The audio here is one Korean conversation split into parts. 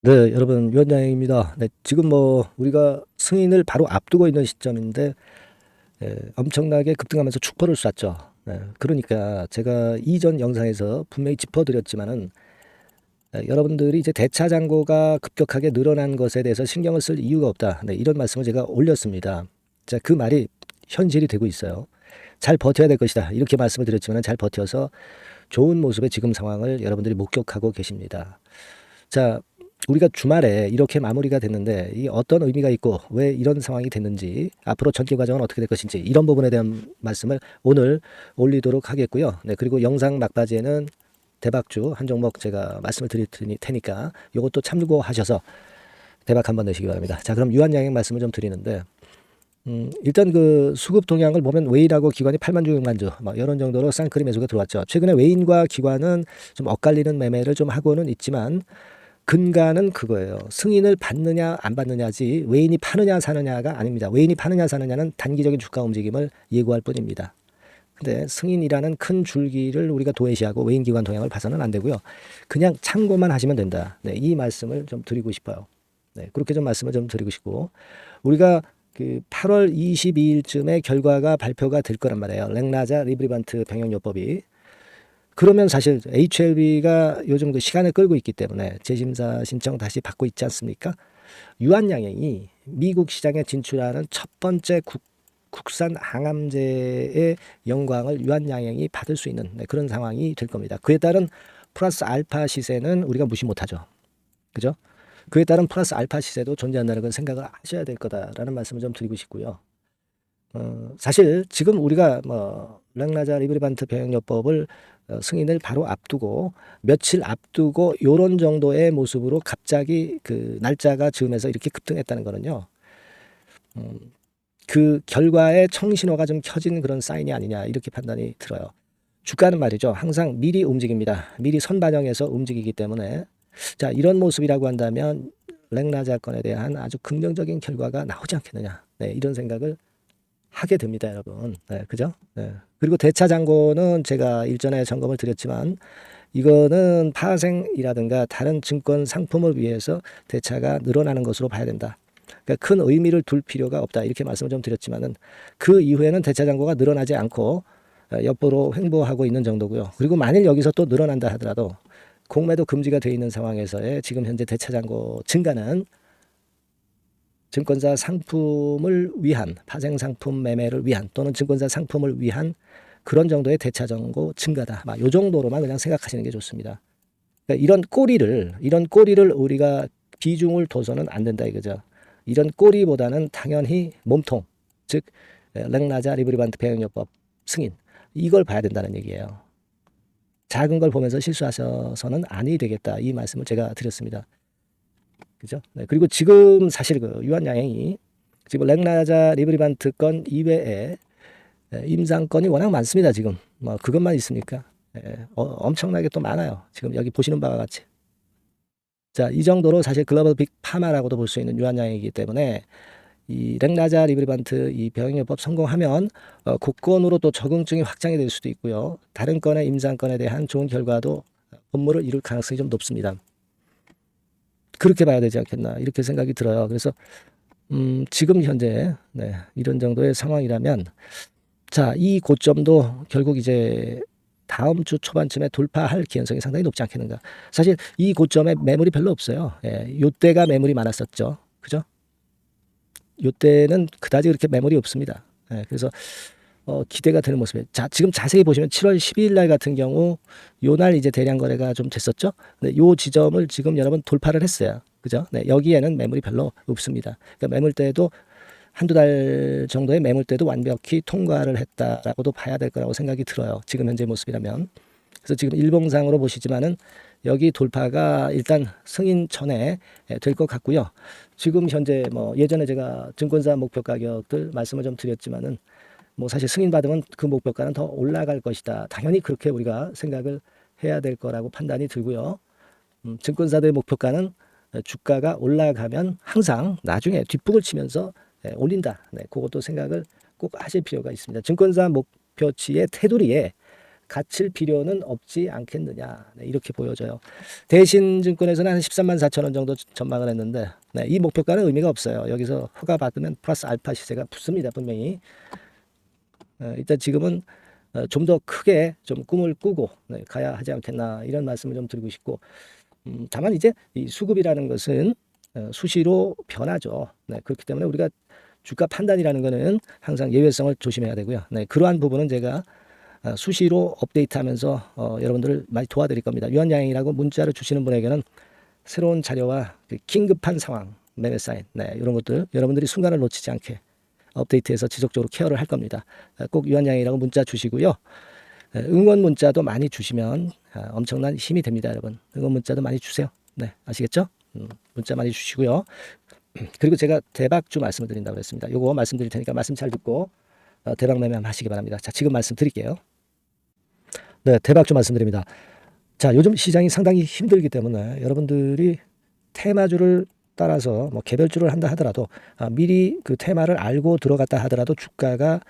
네, 여러분 위원장입니다. 네, 지금 우리가 승인을 바로 앞두고 있는 시점인데 엄청나게 급등하면서 축포를 쐈죠. 네, 그러니까 제가 이전 영상에서 분명히 짚어드렸지만은 여러분들이 이제 대차 잔고가 급격하게 늘어난 것에 대해서 신경을 쓸 이유가 없다. 네, 이런 말씀을 제가 올렸습니다. 자, 그 말이 현실이 되고 있어요. 잘 버텨야 될 것이다. 이렇게 말씀을 드렸지만 잘 버텨서 좋은 모습의 지금 상황을 여러분들이 목격하고 계십니다. 자, 우리가 주말에 이렇게 마무리가 됐는데 이 어떤 의미가 있고 왜 이런 상황이 됐는지 앞으로 전개 과정은 어떻게 될 것인지 이런 부분에 대한 말씀을 오늘 올리도록 하겠고요. 네, 그리고 영상 막바지에는 대박주 한 종목 제가 말씀을 드릴 테니까 이것도 참고하셔서 대박 한번 내시기 바랍니다. 자, 그럼 유한양행 말씀을 좀 드리는데 일단 그 수급 동향을 보면 웨인하고 기관이 8만 주, 6만 주, 뭐 이런 정도로 쌍크림 매수가 들어왔죠. 최근에 웨인과 기관은 좀 엇갈리는 매매를 좀 하고는 있지만 근간은 그거예요. 승인을 받느냐 안 받느냐지 웨인이 파느냐 사느냐가 아닙니다. 웨인이 파느냐 사느냐는 단기적인 주가 움직임을 예고할 뿐입니다. 근데 승인이라는 큰 줄기를 우리가 도외시하고 웨인 기관 동향을 봐서는 안 되고요. 그냥 참고만 하시면 된다. 네, 이 말씀을 좀 드리고 싶어요. 네, 그렇게 좀 말씀을 좀 드리고 싶고 우리가 그 8월 22일쯤에 결과가 발표가 될 거란 말이에요. 랭라자 리브리반트 병역요법이. 그러면 사실 HLB가 요즘 그 시간을 끌고 있기 때문에 재심사 신청 다시 받고 있지 않습니까? 유한양행이 미국 시장에 진출하는 첫 번째 국산 항암제의 영광을 유한양행이 받을 수 있는 그런 상황이 될 겁니다. 그에 따른 플러스 알파 시세는 우리가 무시 못하죠. 그죠? 그에 따른 플러스 알파 시세도 존재한다는 걸 생각을 하셔야 될 거다라는 말씀을 좀 드리고 싶고요. 사실 지금 우리가 랭라자 리브리반트 병역요법을 승인을 바로 앞두고 며칠 앞두고 요런 정도의 모습으로 갑자기 그 날짜가 즈음해서 이렇게 급등했다는 거는요. 그 결과에 청신호가 좀 켜진 그런 사인이 아니냐 이렇게 판단이 들어요. 주가는 말이죠. 항상 미리 움직입니다. 미리 선반영해서 움직이기 때문에 자 이런 모습이라고 한다면 랭라자 건에 대한 아주 긍정적인 결과가 나오지 않겠느냐. 네, 이런 생각을 하게 됩니다, 여러분. 네, 그죠? 네. 그리고 대차 잔고는 제가 일전에 점검을 드렸지만 이거는 파생이라든가 다른 증권 상품을 위해서 대차가 늘어나는 것으로 봐야 된다. 그러니까 큰 의미를 둘 필요가 없다. 이렇게 말씀을 좀 드렸지만은 그 이후에는 대차 잔고가 늘어나지 않고 옆으로 횡보하고 있는 정도고요. 그리고 만일 여기서 또 늘어난다 하더라도 공매도 금지가 되어 있는 상황에서의 지금 현재 대차 잔고 증가는 증권사 상품을 위한 파생 상품 매매를 위한 또는 증권사 상품을 위한 그런 정도의 대차 잔고 증가다. 이 정도로만 그냥 생각하시는 게 좋습니다. 그러니까 이런 꼬리를 우리가 비중을 둬서는 안 된다 이거죠. 이런 꼬리보다는 당연히 몸통, 즉 랭라자 리브리반트 배영요법 승인 이걸 봐야 된다는 얘기예요. 작은 걸 보면서 실수하셔서는 아니 되겠다 이 말씀을 제가 드렸습니다. 그죠? 네, 그리고 지금 사실 그 유한양행이 지금 랭라자 리브리반트 건 이외에 임상건이 워낙 많습니다. 지금 그것만 있습니까? 엄청나게 또 많아요. 지금 여기 보시는 바와 같이. 자, 이 정도로 사실 글로벌 빅 파마라고도 볼 수 있는 유한양행이기 때문에 이 랭라자 리브리반트 이 병역요법 성공하면 국건으로 또 적응증이 확장이 될 수도 있고요. 다른 건의 임상건에 대한 좋은 결과도 업무를 이룰 가능성이 좀 높습니다. 그렇게 봐야 되지 않겠나 이렇게 생각이 들어요. 그래서 지금 현재 이런 정도의 상황이라면 자, 이 고점도 결국 이제 다음 주 초반쯤에 돌파할 기현성이 상당히 높지 않겠는가. 사실 이 고점에 매물이 별로 없어요. 요때가 매물이 많았었죠. 그죠? 요때는 그다지 그렇게 매물이 없습니다. 그래서 기대가 되는 모습이에요. 자, 지금 자세히 보시면 7월 12일 날 같은 경우 요 날 이제 대량 거래가 좀 됐었죠. 근데 요 지점을 지금 여러분 돌파를 했어요. 그죠? 네, 여기에는 매물이 별로 없습니다. 그러니까 매물대도 한두 달 정도의 매물대도 완벽히 통과를 했다라고도 봐야 될 거라고 생각이 들어요. 지금 현재 모습이라면. 그래서 지금 일봉상으로 보시지만은 여기 돌파가 일단 승인 전에 될 것 같고요. 지금 현재 예전에 제가 증권사 목표 가격들 말씀을 좀 드렸지만은 사실 승인 받으면 그 목표가는 더 올라갈 것이다. 당연히 그렇게 우리가 생각을 해야 될 거라고 판단이 들고요. 증권사들의 목표가는 주가가 올라가면 항상 나중에 뒷북을 치면서 올린다. 네, 그것도 생각을 꼭 하실 필요가 있습니다. 증권사 목표치의 테두리에 갇힐 필요는 없지 않겠느냐. 네, 이렇게 보여져요. 대신증권에서는 한 13만 4천 원 정도 전망을 했는데 네, 이 목표가는 의미가 없어요. 여기서 허가 받으면 플러스 알파 시세가 붙습니다. 분명히. 일단 지금은 좀 더 크게 좀 꿈을 꾸고 네, 가야 하지 않겠나 이런 말씀을 좀 드리고 싶고 다만 이제 이 수급이라는 것은 수시로 변하죠. 네, 그렇기 때문에 우리가 주가 판단이라는 것은 항상 예외성을 조심해야 되고요. 네, 그러한 부분은 제가 수시로 업데이트하면서 여러분들을 많이 도와드릴 겁니다. 유한양행이라고 문자를 주시는 분에게는 새로운 자료와 그 긴급한 상황, 매매 사인, 네, 이런 것들 여러분들이 순간을 놓치지 않게 업데이트해서 지속적으로 케어를 할 겁니다. 꼭 유한양행이라고 문자 주시고요. 응원 문자도 많이 주시면 엄청난 힘이 됩니다, 여러분. 응원 문자도 많이 주세요. 네, 아시겠죠? 문자 많이 주시고요. 그리고 제가 대박주 말씀을 드린다고 했습니다. 요거 말씀드릴 테니까 말씀 잘 듣고 대박 매매 한번 하시기 바랍니다. 자, 지금 말씀드릴게요. 네, 대박주 말씀드립니다. 자, 요즘 시장이 상당히 힘들기 때문에 여러분들이 테마주를 따라서 뭐 개별주를 한다 하더라도 미리 그 테마를 알고 들어갔다 하더라도 주가가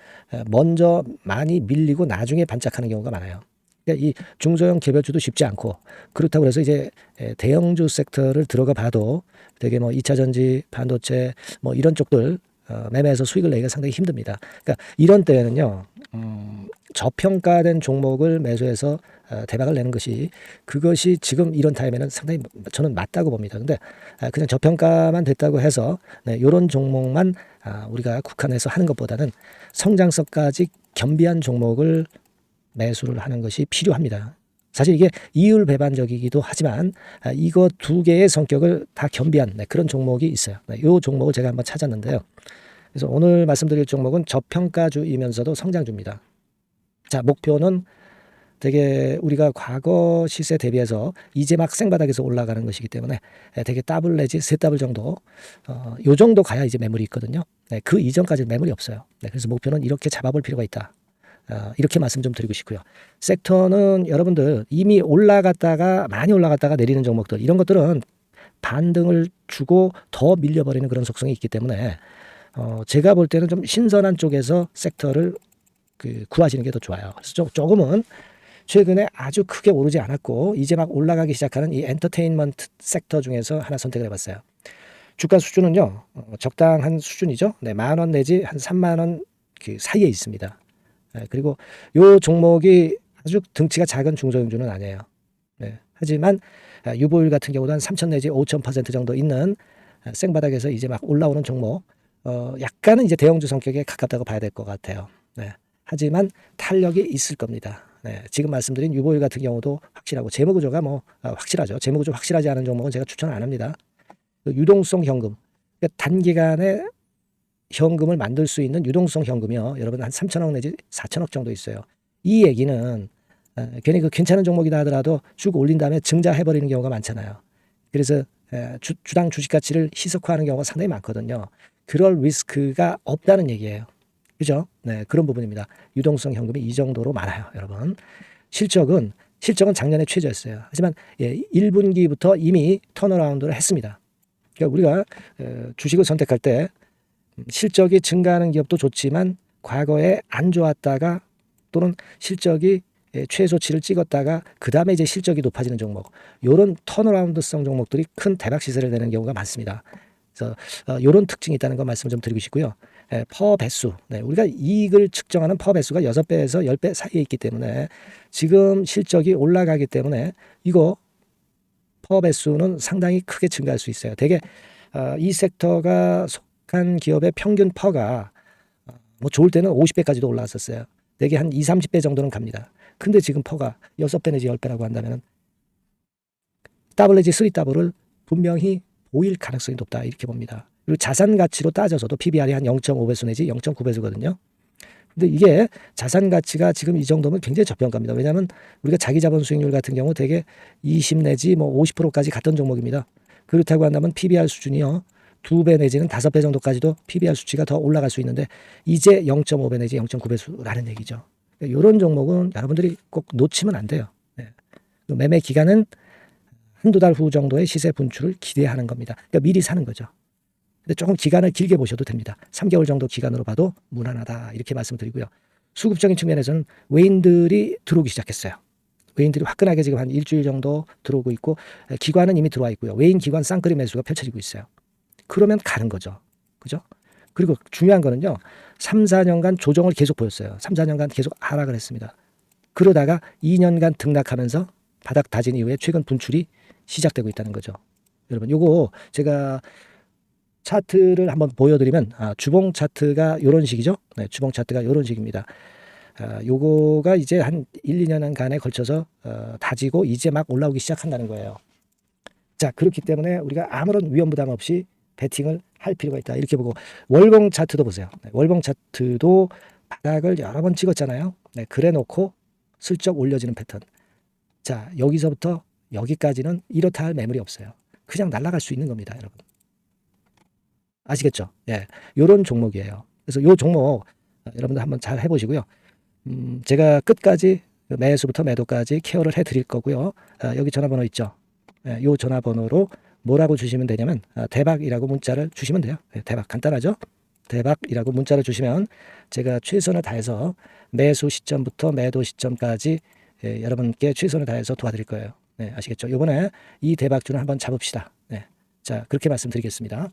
먼저 많이 밀리고 나중에 반짝하는 경우가 많아요. 그러니까 이 중소형 개별주도 쉽지 않고 그렇다고 해서 이제 대형주 섹터를 들어가 봐도 되게 뭐 2차 전지, 반도체 뭐 이런 쪽들 매매해서 수익을 내기가 상당히 힘듭니다. 그러니까 이런 때에는요. 저평가된 종목을 매수해서 대박을 내는 것이 그것이 지금 이런 타임에는 상당히 저는 맞다고 봅니다. 근데 그냥 저평가만 됐다고 해서 네, 이런 종목만 우리가 국한해서 하는 것보다는 성장성까지 겸비한 종목을 매수를 하는 것이 필요합니다. 사실 이게 이율 배반적이기도 하지만 이거 두 개의 성격을 다 겸비한 그런 종목이 있어요. 이 종목을 제가 한번 찾았는데요. 그래서 오늘 말씀드릴 종목은 저평가주이면서도 성장주입니다. 자, 목표는 되게 우리가 과거 시세 대비해서 이제 막 생바닥에서 올라가는 것이기 때문에 되게 더블 내지 세 더블 정도 요 정도 가야 이제 매물이 있거든요. 네, 그 이전까지는 매물이 없어요. 네, 그래서 목표는 이렇게 잡아볼 필요가 있다. 이렇게 말씀 좀 드리고 싶고요. 섹터는 여러분들 이미 올라갔다가 많이 올라갔다가 내리는 종목들 이런 것들은 반등을 주고 더 밀려버리는 그런 속성이 있기 때문에 제가 볼 때는 좀 신선한 쪽에서 섹터를 구하시는 게 더 좋아요. 그래서 조금은 최근에 아주 크게 오르지 않았고 이제 막 올라가기 시작하는 이 엔터테인먼트 sek터 중에서 하나 선택을 해봤어요. 주가 수준은요 적당한 수준이죠. 네, 10,000원 내지 한 30,000원 그 사이에 있습니다. 네, 그리고 요 종목이 아주 등치가 작은 중소형주는 아니에요. 네, 하지만 유보율 같은 경우도 한 3,000 내지 5,000% 정도 있는 생바닥에서 이제 막 올라오는 종목 약간은 이제 대형주 성격에 가깝다고 봐야 될 것 같아요. 네. 하지만 탄력이 있을 겁니다. 네, 지금 말씀드린 유보율 같은 경우도 확실하고 재무구조가 뭐 확실하죠. 재무구조 확실하지 않은 종목은 제가 추천 안 합니다. 유동성 현금, 그러니까 단기간에 현금을 만들 수 있는 유동성 현금이요. 여러분 한 3,000억 내지 4,000억 정도 있어요. 이 얘기는 괜히 그 괜찮은 종목이다 하더라도 쭉 올린 다음에 증자해버리는 경우가 많잖아요. 그래서 주당 주식 가치를 희석화하는 경우가 상당히 많거든요. 그럴 리스크가 없다는 얘기예요. 그죠? 네, 그런 부분입니다. 유동성 현금이 이 정도로 많아요, 여러분. 실적은 작년에 최저였어요. 하지만 1분기부터 이미 턴어라운드를 했습니다. 그러니까 우리가 주식을 선택할 때 실적이 증가하는 기업도 좋지만 과거에 안 좋았다가 또는 실적이 최소치를 찍었다가 그 다음에 이제 실적이 높아지는 종목, 이런 턴어라운드성 종목들이 큰 대박 시세를 내는 경우가 많습니다. 그래서 이런 특징이 있다는 거 말씀을 좀 드리고 싶고요. 퍼 배수, 네, 우리가 이익을 측정하는 퍼 배수가 6배에서 10배 사이에 있기 때문에 지금 실적이 올라가기 때문에 이거 퍼 배수는 상당히 크게 증가할 수 있어요. 되게 이 섹터가 속한 기업의 평균 퍼가 뭐 좋을 때는 50배까지도 올라왔었어요. 되게 한 2, 30배 정도는 갑니다. 근데 지금 퍼가 6배 내지 10배라고 한다면 더블 내지 3더블을 분명히 보일 가능성이 높다 이렇게 봅니다. 그리고 자산 가치로 따져서도 PBR이 한 0.5배수 내지 0.9배수거든요. 근데 이게 자산 가치가 지금 이 정도면 굉장히 저평가입니다. 왜냐하면 우리가 자기 자본 수익률 같은 경우 되게 20 내지 뭐 50%까지 갔던 종목입니다. 그렇다고 한다면 PBR 수준이요 2배 내지는 5배 정도까지도 PBR 수치가 더 올라갈 수 있는데 이제 0.5배 내지 0.9배수라는 얘기죠. 이런 종목은 여러분들이 꼭 놓치면 안 돼요. 네. 매매 기간은 한두 달 후 정도의 시세 분출을 기대하는 겁니다. 그러니까 미리 사는 거죠. 근데 조금 기간을 길게 보셔도 됩니다. 3개월 정도 기간으로 봐도 무난하다 이렇게 말씀드리고요. 수급적인 측면에서는 외인들이 들어오기 시작했어요. 외인들이 화끈하게 지금 한 일주일 정도 들어오고 있고 기관은 이미 들어와 있고요. 외인 기관 쌍끌이 매수가 펼쳐지고 있어요. 그러면 가는 거죠. 그죠? 그리고 중요한 거는요. 3, 4년간 조정을 계속 보였어요. 3, 4년간 계속 하락을 했습니다. 그러다가 2년간 등락하면서 바닥 다진 이후에 최근 분출이 시작되고 있다는 거죠. 여러분 요거 제가 차트를 한번 보여드리면 주봉 차트가 이런 식이죠. 네, 주봉 차트가 이런 식입니다. 요거가 이제 한 1, 2년간에 걸쳐서 다지고 이제 막 올라오기 시작한다는 거예요. 자, 그렇기 때문에 우리가 아무런 위험 부담 없이 베팅을 할 필요가 있다. 이렇게 보고 월봉 차트도 보세요. 네, 월봉 차트도 바닥을 여러 번 찍었잖아요. 네, 그래 놓고 슬쩍 올려지는 패턴. 자, 여기서부터 여기까지는 이렇다 할 매물이 없어요. 그냥 날아갈 수 있는 겁니다, 여러분. 아시겠죠? 예, 요런 종목이에요. 그래서 요 종목 여러분들 한번 잘 해보시고요. 제가 끝까지 매수부터 매도까지 케어를 해드릴 거고요. 여기 전화번호 있죠? 예, 요 전화번호로 뭐라고 주시면 되냐면 대박이라고 문자를 주시면 돼요. 예, 대박 간단하죠? 대박이라고 문자를 주시면 제가 최선을 다해서 매수 시점부터 매도 시점까지 여러분께 최선을 다해서 도와드릴 거예요. 네, 아시겠죠? 이번에 이 대박주는 한번 잡읍시다. 네, 자 그렇게 말씀드리겠습니다.